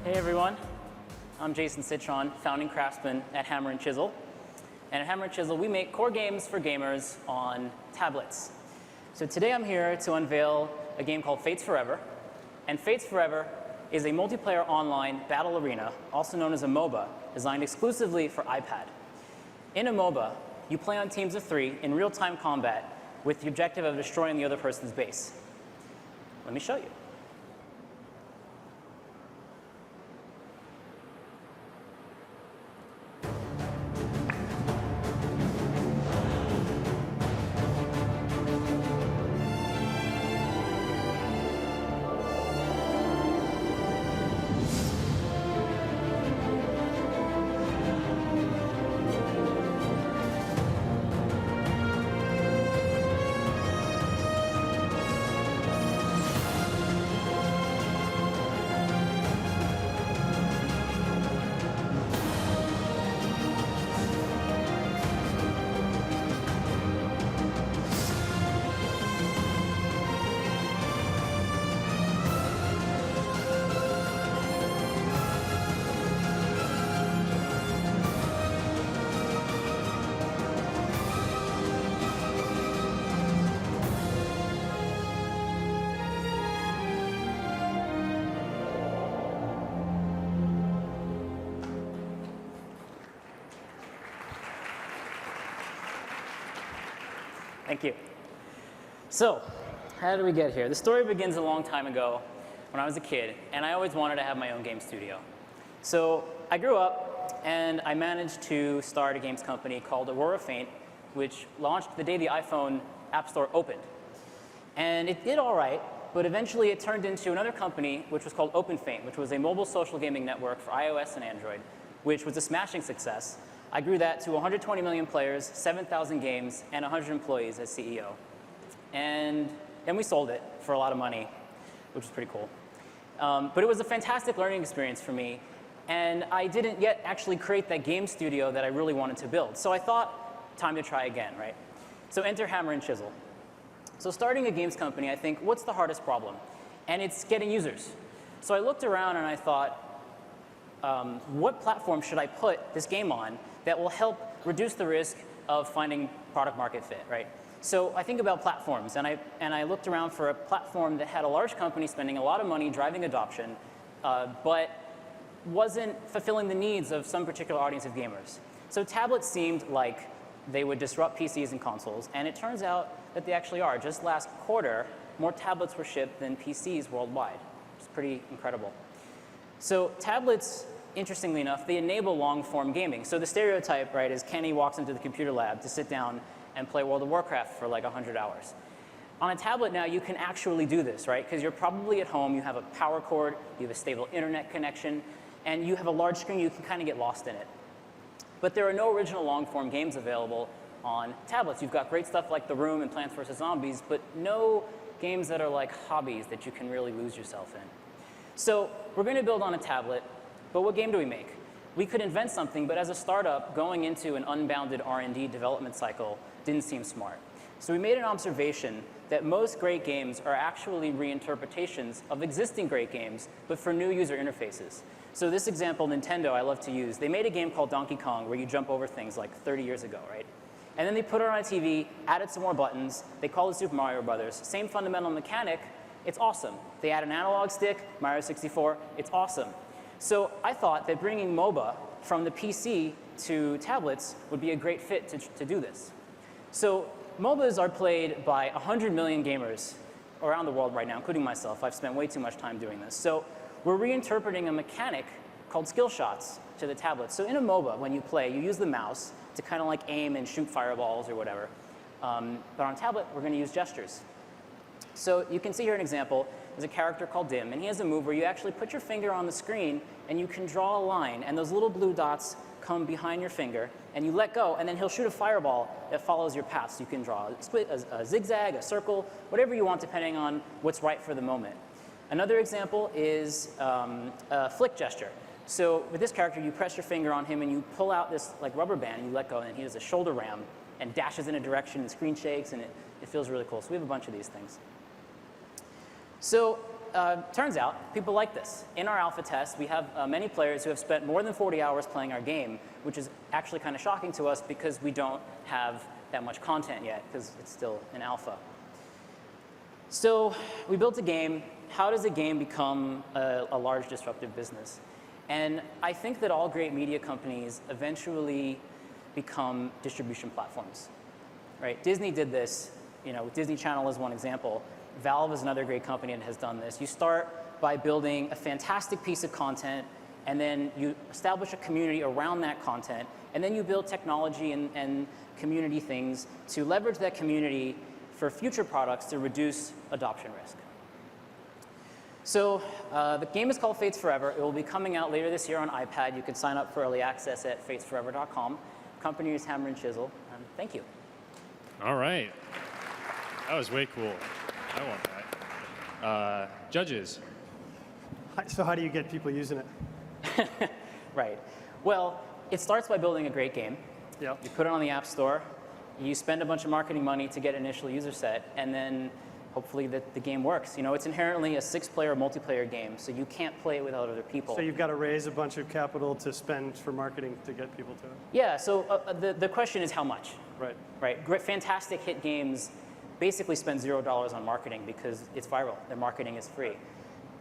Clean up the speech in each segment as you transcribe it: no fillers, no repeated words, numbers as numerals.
Hey everyone, I'm Jason Citron, founding craftsman at Hammer and Chisel. And at Hammer and Chisel, we make core games for gamers on tablets. So today I'm here to unveil a game called Fates Forever. And Fates Forever is a multiplayer online battle arena, also known as a MOBA, designed exclusively for iPad. In a MOBA, you play on teams of 3 in real-time combat with the objective of destroying the other person's base. Let me show you. Thank you. So, how did we get here? The story begins a long time ago when I was a kid, and I always wanted to have my own game studio. So I grew up, and I managed to start a games company called Aurora Faint, which launched the day the iPhone App Store opened. And it did all right, but eventually it turned into another company, which was called OpenFaint, which was a mobile social gaming network for iOS and Android, which was a smashing success. I grew that to 120 million players, 7,000 games, and 100 employees as CEO. And then we sold it for a lot of money, which was pretty cool. But it was a fantastic learning experience for me. And I didn't yet actually create that game studio that I really wanted to build. So I thought, time to try again, right? So enter Hammer and Chisel. So starting a games company, I think, what's the hardest problem? And it's getting users. So I looked around and I thought, what platform should I put this game on that will help reduce the risk of finding product market fit, right? So I think about platforms, and I looked around for a platform that had a large company spending a lot of money driving adoption, but wasn't fulfilling the needs of some particular audience of gamers. So tablets seemed like they would disrupt PCs and consoles, and it turns out that they actually are. Just last quarter, more tablets were shipped than PCs worldwide. It's pretty incredible. So tablets, interestingly enough, they enable long-form gaming. So the stereotype, right, is Kenny walks into the computer lab to sit down and play World of Warcraft for like 100 hours. On a tablet now, you can actually do this, right? Because you're probably at home, you have a power cord, you have a stable internet connection, and you have a large screen, you can kind of get lost in it. But there are no original long-form games available on tablets. You've got great stuff like The Room and Plants vs. Zombies, but no games that are like hobbies that you can really lose yourself in. So we're going to build on a tablet. But what game do we make? We could invent something, but as a startup, going into an unbounded R&D development cycle didn't seem smart. So we made an observation that most great games are actually reinterpretations of existing great games, but for new user interfaces. So this example, Nintendo, I love to use. They made a game called Donkey Kong where you jump over things like 30 years ago, right? And then they put it on a TV, added some more buttons. They called it Super Mario Brothers. Same fundamental mechanic. It's awesome. They add an analog stick, Mario 64. It's awesome. So I thought that bringing MOBA from the PC to tablets would be a great fit to do this. So MOBAs are played by 100 million gamers around the world right now, including myself. I've spent way too much time doing this. So we're reinterpreting a mechanic called skill shots to the tablet. So in a MOBA, when you play, you use the mouse to kind of like aim and shoot fireballs or whatever. But on a tablet, we're going to use gestures. So you can see here an example. There's a character called Dim, and he has a move where you actually put your finger on the screen and you can draw a line, and those little blue dots come behind your finger, and you let go, and then he'll shoot a fireball that follows your path. So you can draw a zigzag, a circle, whatever you want depending on what's right for the moment. Another example is a flick gesture. So with this character, you press your finger on him and you pull out this like rubber band and you let go, and he does a shoulder ram and dashes in a direction, and the screen shakes, and it feels really cool. So we have a bunch of these things. So turns out people like this. In our alpha test, we have many players who have spent more than 40 hours playing our game, which is actually kind of shocking to us because we don't have that much content yet because it's still in alpha. So we built a game. How does a game become a large disruptive business? And I think that all great media companies eventually become distribution platforms, right? Disney did this. Disney Channel is one example. Valve is another great company that has done this. You start by building a fantastic piece of content, and then you establish a community around that content, and then you build technology and community things to leverage that community for future products to reduce adoption risk. So the game is called Fates Forever. It will be coming out later this year on iPad. You can sign up for early access at fatesforever.com. Company is Hammer and Chisel. Thank you. All right. That was way cool. I want that. Judges. So how do you get people using it? Right. Well, it starts by building a great game. Yeah. You put it on the App Store. You spend a bunch of marketing money to get an initial user set, and then hopefully the game works. It's inherently a 6-player multiplayer game, so you can't play it without other people. So you've got to raise a bunch of capital to spend for marketing to get people to it? Yeah, so the question is how much? Right. Right. Great, fantastic hit games basically spend $0 on marketing because it's viral. Their marketing is free.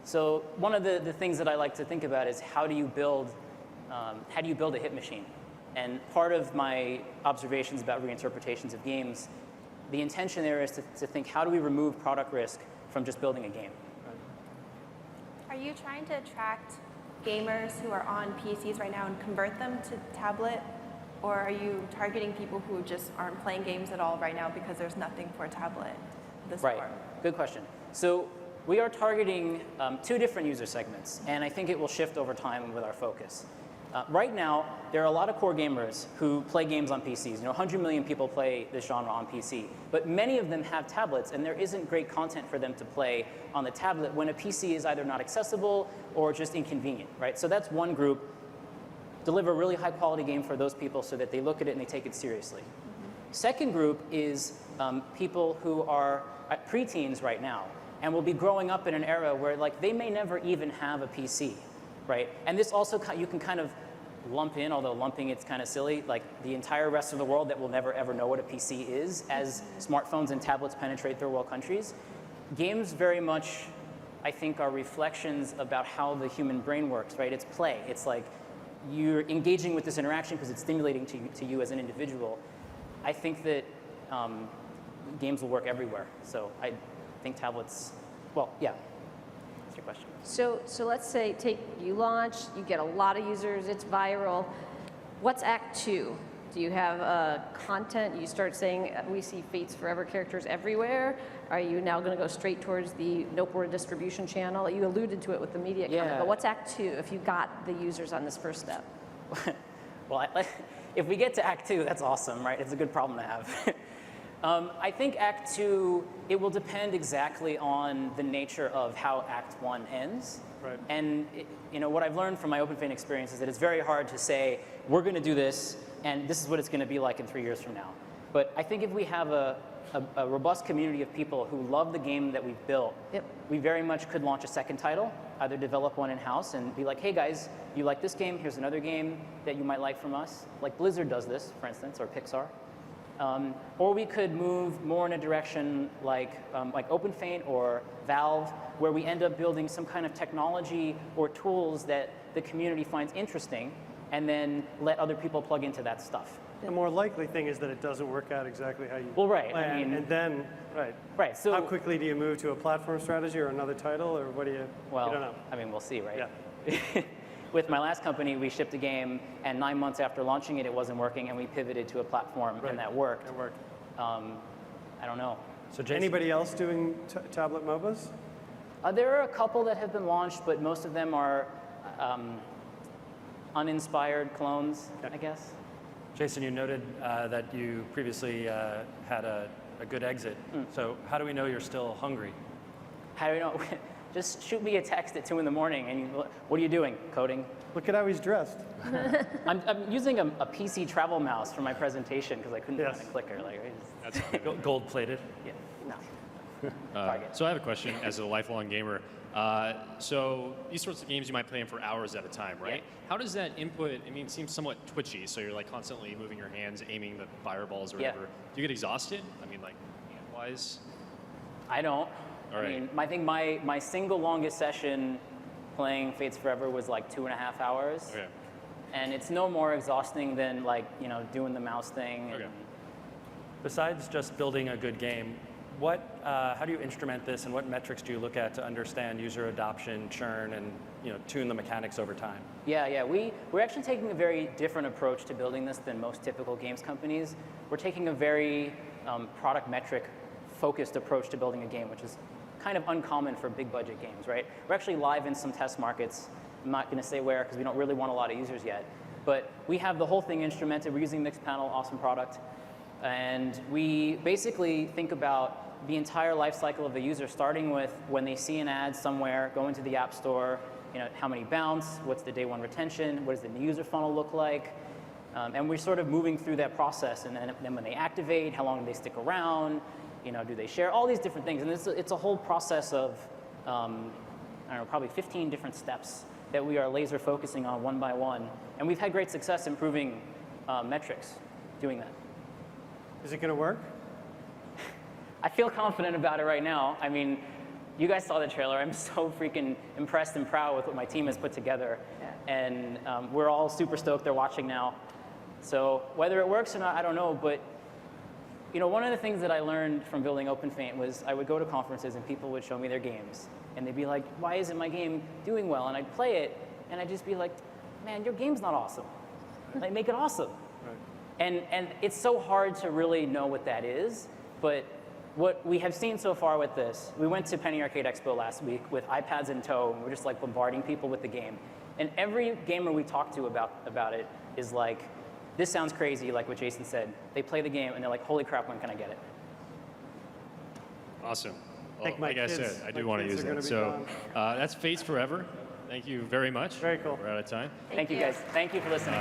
So one of the things that I like to think about is how do you build a hit machine? And part of my observations about reinterpretations of games, the intention there is to think, how do we remove product risk from just building a game? Are you trying to attract gamers who are on PCs right now and convert them to tablet? Or are you targeting people who just aren't playing games at all right now because there's nothing for a tablet this Right. form? Good question. So we are targeting 2 different user segments, and I think it will shift over time with our focus. Right now, there are a lot of core gamers who play games on PCs. 100 million people play this genre on PC, but many of them have tablets, and there isn't great content for them to play on the tablet when a PC is either not accessible or just inconvenient, right? So that's one group. Deliver a really high quality game for those people so that they look at it and they take it seriously. Second group is people who are preteens right now and will be growing up in an era where they may never even have a PC, right? And this also, you can kind of lump in, although lumping it's kind of silly, the entire rest of the world that will never ever know what a PC is as smartphones and tablets penetrate third world countries. Games very much, I think, are reflections about how the human brain works, right? It's play. It's like you're engaging with this interaction because it's stimulating to you as an individual. I think that games will work everywhere. So I think tablets, well, yeah. That's your question. So let's say you launch, you get a lot of users, it's viral. What's Act 2? Do you have content? You start saying we see Fates Forever characters everywhere. Are you now going to go straight towards the Nopeward distribution channel? You alluded to it with the media comment, but what's Act 2 if you got the users on this first step? Well, if we get to Act 2, that's awesome, right? It's a good problem to have. I think Act 2, it will depend exactly on the nature of how Act 1 ends. Right. And what I've learned from my OpenFane experience is that it's very hard to say, we're going to do this, and this is what it's going to be like in 3 years from now. But I think if we have a robust community of people who love the game that we've built, we very much could launch a second title, either develop one in-house and be like, hey guys, you like this game, here's another game that you might like from us. Like Blizzard does this, for instance, or Pixar. Or we could move more in a direction like OpenFane or Valve, where we end up building some kind of technology or tools that the community finds interesting, and then let other people plug into that stuff. The more likely thing is that it doesn't work out exactly how you right. plan, and then, right. So how quickly do you move to a platform strategy or another title, or what do you? Well, you don't know. I mean, we'll see, right? Yeah. With my last company, we shipped a game, and 9 months after launching it, it wasn't working, and we pivoted to a platform, and that worked. It worked. I don't know. So anybody else doing tablet MOBAs? There are a couple that have been launched, but most of them are uninspired clones, I guess. Jason, you noted that you previously had a good exit. So how do we know you're still hungry? How do we know? Just shoot me a text at 2 in the morning, and what are you doing? Coding? Look at how he's dressed. I'm using a PC travel mouse for my presentation because I couldn't find a clicker. That's gold-plated. Yeah, no. target. So I have a question as a lifelong gamer. So these sorts of games you might play them for hours at a time, right? Yeah. How does that input, I mean, it seems somewhat twitchy, so you're like constantly moving your hands, aiming the fireballs or Yeah. whatever. Do you get exhausted? I mean, like, hand-wise? I don't. All right. I mean, I think my single longest session playing Fates Forever was like 2.5 hours. Okay. And it's no more exhausting than like, doing the mouse thing. Okay. Besides just building a good game, how do you instrument this, and what metrics do you look at to understand user adoption, churn, and tune the mechanics over time? Yeah. We're actually taking a very different approach to building this than most typical games companies. We're taking a very product metric focused approach to building a game, which is kind of uncommon for big budget games, right? We're actually live in some test markets. I'm not going to say where because we don't really want a lot of users yet. But we have the whole thing instrumented. We're using mixed panel, awesome product. And we basically think about the entire life cycle of the user, starting with when they see an ad somewhere, going to the App Store, how many bounce, what's the day one retention, what does the new user funnel look like. And we're sort of moving through that process. And then when they activate, how long do they stick around? Do they share? All these different things. And it's a whole process of, I don't know, probably 15 different steps that we are laser focusing on one by one. And we've had great success improving metrics doing that. Is it going to work? I feel confident about it right now. I mean, you guys saw the trailer. I'm so freaking impressed and proud with what my team has put together. Yeah. And we're all super stoked they're watching now. So whether it works or not, I don't know. But one of the things that I learned from building OpenFaint was I would go to conferences and people would show me their games. And they'd be like, why isn't my game doing well? And I'd play it, and I'd just be like, man, your game's not awesome. Like, make it awesome. Right. And it's so hard to really know what that is. But what we have seen so far with this, we went to Penny Arcade Expo last week with iPads in tow, and we're just like bombarding people with the game. And every gamer we talk to about it is like, this sounds crazy, like what Jason said. They play the game, and they're like, holy crap, when can I get it? Awesome. I think Well, my like I kids- said, I do my want to kids use are gonna that. be So gone. that's Fates Forever. Thank you very much. Very cool. We're out of time. Thank you guys. Thank you for listening.